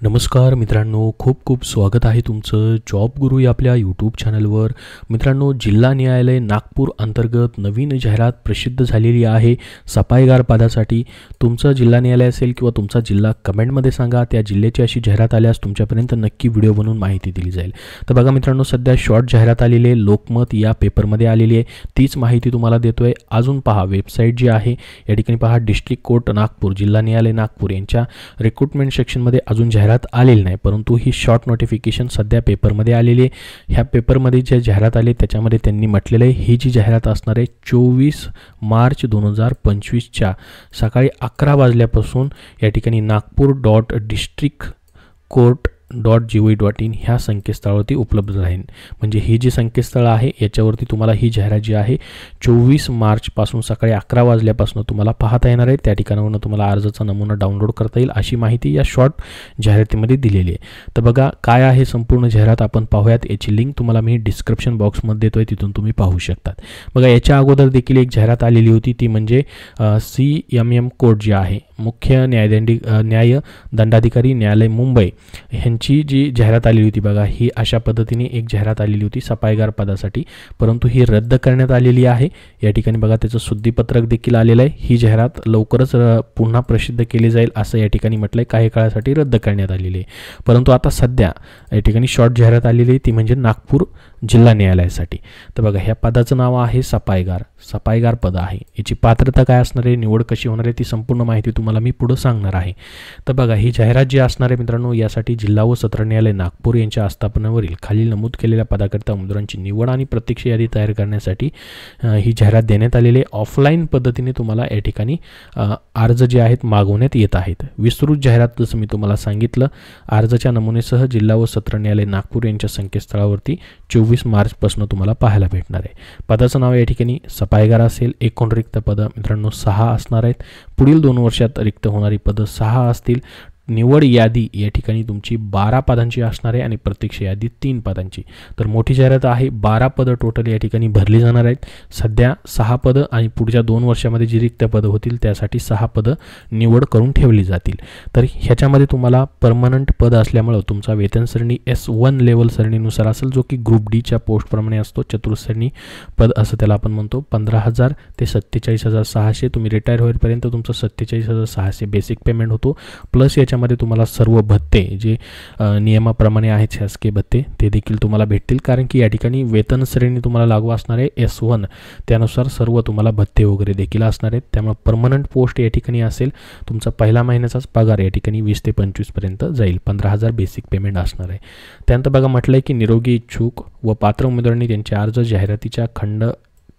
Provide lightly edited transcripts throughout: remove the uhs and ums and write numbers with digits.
नमस्कार मित्रांनो, खूप खूप स्वागत आहे तुमचं जॉब गुरु या आपल्या यूट्यूब चॅनलवर. मित्रांनो, जिल्हा न्यायालय नागपूर अंतर्गत नवीन जाहिरात प्रसिद्ध झालेली आहे सफाईगार पदासाठी. तुमचं जिल्हा न्यायालय असेल किंवा तुमचा जिल्हा कमेंटमध्ये सांगा. त्या जिल्ह्याची अशी जाहिरात आल्यास तुमच्यापर्यंत नक्की व्हिडिओ बनवून माहिती दिली जाईल. तर बघा मित्रांनो, सध्या शॉर्ट जाहिरात आलेली आहे, लोकमत या पेपरमध्ये आलेली आहे. तीच माहिती तुम्हाला देतोय. अजून पहा, वेबसाईट जी आहे या ठिकाणी पहा, डिस्ट्रिक्ट कोर्ट नागपूर, जिल्हा न्यायालय नागपूर यांच्या रिक्रुटमेंट सेक्शनमध्ये अजून जाहिरात आलेली नाही, परंतु ही शॉर्ट नोटिफिकेशन सध्या पेपरमध्ये आलेली आहे. ह्या पेपरमध्ये जे जाहिरात आली त्याच्यामध्ये त्यांनी म्हटलेलं आहे ही जी जाहिरात असणार आहे 24 मार्च 2025च्या सकाळी 11 वाजल्यापासून या ठिकाणी nagpur.districtcourt.gov.in ह्या संकेतस्थळावरती उपलब्ध राहील. म्हणजे ही जी संकेतस्थळ आहे याच्यावरती तुम्हाला ही जाहिरात जी आहे 24 मार्चपासून सकाळी 11 वाजल्यापासून तुम्हाला पाहता येणार आहे. त्या ठिकाणावरून तुम्हाला अर्जाचा नमुना डाउनलोड करता येईल अशी माहिती या शॉर्ट जाहिरातीमध्ये दिलेली आहे. तर बघा काय आहे संपूर्ण जाहिरात आपण पाहूयात. याची लिंक तुम्हाला मी डिस्क्रिप्शन बॉक्समध्ये देतोय, तिथून तुम्ही पाहू शकतात. बघा, याच्या अगोदर देखील एक जाहिरात आलेली होती, ती म्हणजे CMM कोर्ट जी आहे, मुख्य न्यायदंडाधिकारी न्यायालय मुंबई ह्यांची जी जाहिरात आलेली होती. बघा, ही अशा पद्धतीने एक जाहिरात आलेली होती सफाईगार पदासाठी, परंतु ही रद्द करण्यात आलेली आहे. या ठिकाणी बघा त्याचं शुद्धीपत्रक देखील आलेलं आहे. ही जाहिरात लवकरच पुन्हा प्रसिद्ध केली जाईल असं या ठिकाणी म्हटलं आहे. काही काळासाठी रद्द करण्यात आलेली आहे, परंतु आता सध्या या ठिकाणी शॉर्ट जाहिरात आलेली आहे, ती म्हणजे नागपूर जिल्हा न्यायालयासाठी. तर बघा, ह्या पदाचं नाव आहे सफाईगार पद आहे. याची पात्रता काय असणार आहे, निवड कशी होणार आहे, ती संपूर्ण माहिती तुम्हाला मी पुढे सांगणार आहे. तर बघा, ही जाहिरात जी असणार आहे मित्रांनो, यासाठी जिल्हा व सत्र न्यायालय नागपूर यांच्या आस्थापनावरील खालील नमूद केलेल्या पदाकरिता उमेदवारांची निवड आणि प्रत्यक्ष यादी तयार करण्यासाठी ही जाहिरात देण्यात आलेली आहे. ऑफलाईन पद्धतीने तुम्हाला या ठिकाणी अर्ज जे आहेत मागवण्यात येत आहेत. विस्तृत जाहिरात जसं मी तुम्हाला सांगितलं, अर्जाच्या नमुनेसह जिल्हा व सत्र न्यायालय नागपूर यांच्या संकेतस्थळावरती 24 मार्चपासून तुम्हाला पाहायला भेटणार आहे. पदाचं नाव या ठिकाणी सफाईगार असेल. एकूण रिक्त पदं मित्रांनो 6 असणार आहेत. पुढील 2 वर्षात रिक्त होणारी पदं 6 असतील. निवड यादी या ठिकाणी तुमची 12 पदांची असणार आहे आणि प्रत्यक्ष यादी 3 पदांची. तर मोठी जाहिरात आहे. 12 पदं टोटल या ठिकाणी भरली जाणार आहेत. सध्या 6 पदं आणि पुढच्या 2 वर्षामध्ये जी रिक्त पदं होतील त्यासाठी 6 पदं निवड करून ठेवली जातील. तर ह्याच्यामध्ये तुम्हाला परमनंट पद असल्यामुळं तुमचा वेतन श्रेणी S1 लेवल श्रेणीनुसार असेल, जो की ग्रुप Dच्या पोस्टप्रमाणे असतो. चतुर्श्रेणी पद असं त्याला आपण म्हणतो. 15,000 ते 47,600 तुम्ही रिटायर होईपर्यंत तुमचं 47,600 बेसिक पेमेंट होतो. प्लस मध्ये तुम्हाला सर्व भत्ते जे नियमाप्रमाणे आहेत शासकीय भत्ते ते देखील तुम्हाला भेटतील, कारण की या ठिकाणी वेतन श्रेणी तुम्हाला लागू असणार आहे S1, त्यानुसार सर्व तुम्हाला भत्ते वगैरे देखील असणार आहेत. त्यामुळे परमनंट पोस्ट या ठिकाणी असेल. तुमचा पहिला महिन्याचाच पगार या ठिकाणी 20 ते 25 पर्यंत जाईल. 15,000 बेसिक पेमेंट असणार आहे. त्यानंतर बघा, म्हटलंय की निरोगी इच्छुक व पात्र उमेदवारांनी त्यांचे अर्ज जाहिरातीच्या खंड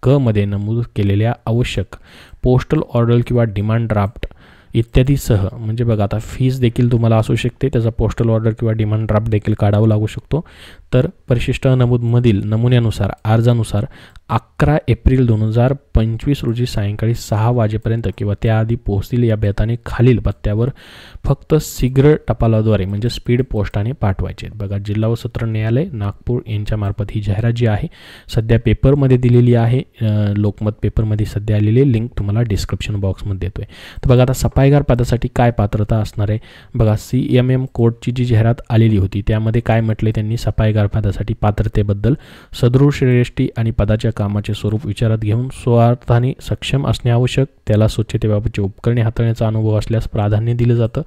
क मध्ये नमूद केलेल्या आवश्यक पोस्टल ऑर्डर किंवा डिमांड ड्राफ्ट इत्यादीसह, म्हणजे बघा आता फीस देखील तुम्हाला असू शकते, त्याचा पोस्टल ऑर्डर किंवा डिमांड ड्राफ्ट देखील काढावं लागू शकतो. तर परिशिष्ट नमूदमधील नमुन्यानुसार अर्जानुसार 11 एप्रिल 2025 रोजी सायंकाळी 6 वाजेपर्यंत किंवा त्याआधी पोहोचतील या बेताने खालील पत्त्यावर फक्त शीघ्र टपालाद्वारे म्हणजे स्पीड पोस्टाने पाठवायचे. बघा, जिल्हा व सत्र न्यायालय नागपूर यांच्यामार्फत ही जाहिरात जी आहे सध्या पेपरमध्ये दिलेली आहे. लोकमत पेपरमध्ये सध्या आलेली लिंक तुम्हाला डिस्क्रिप्शन बॉक्समध्ये देतोय. तर बघा, आता सफाईगार पदासाठी काय पात्रता असणार आहे. बघा, CMM कोर्टची जी जाहिरात आलेली होती त्यामध्ये काय म्हटले त्यांनी, सफाईगार पदासाठी पात्रतेबद्दल सदृढ श्रेष्ठी आणि पदाच्या कामाचे स्वरूप विचारात घेऊन स्वार्थाने सक्षम असणे आवश्यक. त्याला स्वच्छतेबाबतची उपकरणे हाताळण्याचा अनुभव असल्यास प्राधान्य दिलं जातं.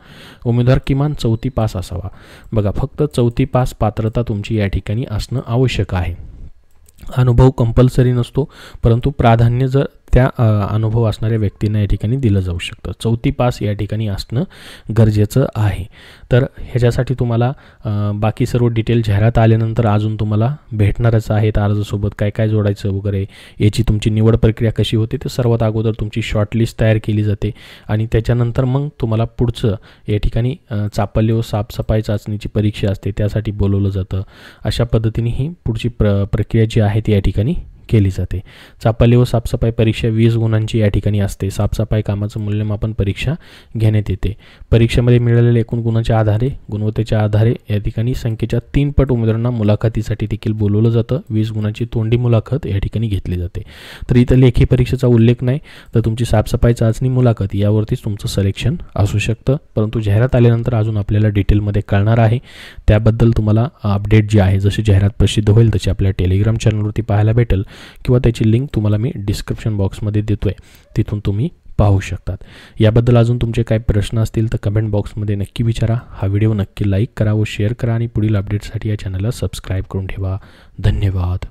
उमेदवार किमान 4थी पास असावा. बघा, फक्त 4थी पास पात्रता तुमची या ठिकाणी असणं आवश्यक आहे. अनुभव कंपल्सरी नसतो, परंतु प्राधान्य जर त्या अनुभव असणाऱ्या व्यक्तींना या ठिकाणी दिलं जाऊ शकतं. 4थी पास या ठिकाणी असणं गरजेचं आहे. तर ह्याच्यासाठी तुम्हाला बाकी सर्व डिटेल जाहिरात आल्यानंतर अजून तुम्हाला भेटणारच आहेत. अर्जासोबत काय काय जोडायचं वगैरे, याची तुमची निवड प्रक्रिया कशी होते ते सर्वात अगोदर तुमची शॉर्टलिस्ट तयार केली जाते आणि त्याच्यानंतर मग तुम्हाला पुढचं या ठिकाणी चापल्य व साफसफाई चाचणीची परीक्षा असते, त्यासाठी बोलवलं जातं. अशा पद्धतीने ही पुढची प्रक्रिया जी आहे ती या ठिकाणी केली जाते. चापल्य व साफसफाई परीक्षा 20 गुणांची या ठिकाणी असते. साफसफाई कामाचं मूल्यमापन परीक्षा घेण्यात येते. परीक्षेमध्ये मिळालेल्या एकूण गुणांच्या आधारे गुणवत्तेच्या आधारे या ठिकाणी संख्येच्या 3 पट उमेदवारांना मुलाखतीसाठी देखील बोलवलं जातं. 20 गुणांची तोंडी मुलाखत या ठिकाणी घेतली जाते. तर इथं लेखी परीक्षेचा उल्लेख नाही, तर तुमची साफसफाई चाचणी मुलाखत यावरतीच तुमचं सिलेक्शन असू शकतं. परंतु जाहिरात आल्यानंतर अजून आपल्याला डिटेलमध्ये कळणार आहे. त्याबद्दल तुम्हाला अपडेट जी आहे, जशी जाहिरात प्रसिद्ध होईल तशी आपल्या टेलिग्राम चॅनलवरती पाहायला भेटेल किंवा त्याची लिंक तुम्हाला मी डिस्क्रिप्शन बॉक्समध्ये देतोय, तिथून तुम्ही पाहू शकतात. याबद्दल अजून तुमचे काही प्रश्न असतील तर कमेंट बॉक्समध्ये नक्की विचारा. हा व्हिडिओ नक्की लाईक करा व शेअर करा आणि पुढील अपडेटसाठी या चॅनलला सबस्क्राईब करून ठेवा. धन्यवाद.